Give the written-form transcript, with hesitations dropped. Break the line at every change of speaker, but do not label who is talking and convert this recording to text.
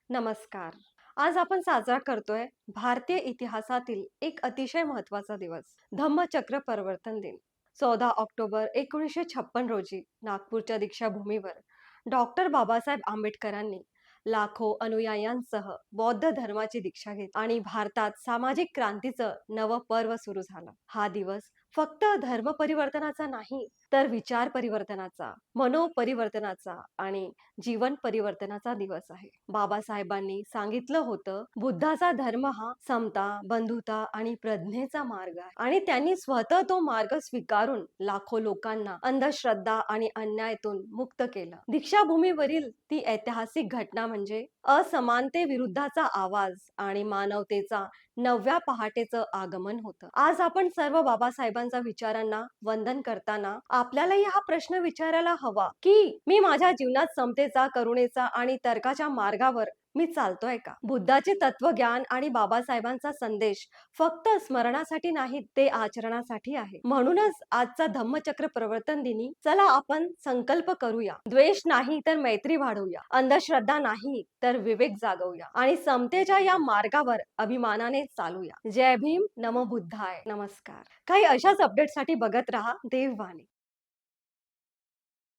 नमस्कार. आज आपण साजरा करतोय भारतीय इतिहासातील एक अतिशय महत्वाचा दिवस, धम्मचक्र परिवर्तन दिन. 14 ऑक्टोबर 1956 रोजी नागपूरच्या दीक्षाभूमीवर डॉक्टर बाबासाहेब आंबेडकरांनी लाखो अनुयायांसह बौद्ध धर्माची दीक्षा घेतली आणि भारतात सामाजिक क्रांतीचं नवं पर्व सुरू झालं. हा दिवस फक्त धर्म परिवर्तनाचा नाही, तर विचार परिवर्तनाचा, मनोपरिवर्तनाचा आणि जीवन परिवर्तनाचा दिवस आहे. बाबासाहेबांनी सांगितलं होतं, बुद्धाचा धर्म हा समता, बंधुता आणि प्रज्ञेचा मार्ग आहे आणि त्यांनी स्वतः तो मार्ग स्वीकारून लाखो लोकांना अंधश्रद्धा आणि अन्यायातून मुक्त केलं. दीक्षाभूमीवरील ती ऐतिहासिक घटना म्हणजे असमानतेविरुद्धचा आवाज आणि मानवतेचा नव्या पहाटेचं आगमन होतं. आज आपण सर्व बाबासाहेबांच्या विचारांना वंदन करताना आपल्यालाही हा प्रश्न विचारायला हवा, की मी माझ्या जीवनात समतेचा, करुणेचा आणि तर्काच्या मार्गावर मी चालतोय का? बुद्धाचे तत्वज्ञान आणि बाबासाहेबांचा संदेश फक्त स्मरणासाठी नाही, ते आचरणासाठी आहे. म्हणूनच आजचा धम्मचक्र प्रवर्तन दिनी चला आपण संकल्प करूया, द्वेष नाही तर मैत्री वाढवूया, अंधश्रद्धा नाही तर विवेक जागवूया आणि समतेच्या या मार्गावर अभिमानाने चालूया. जय भीम, नमो बुद्धाय. नमस्कार. काही अशाच अपडेटसाठी बघत रहा देववाणी.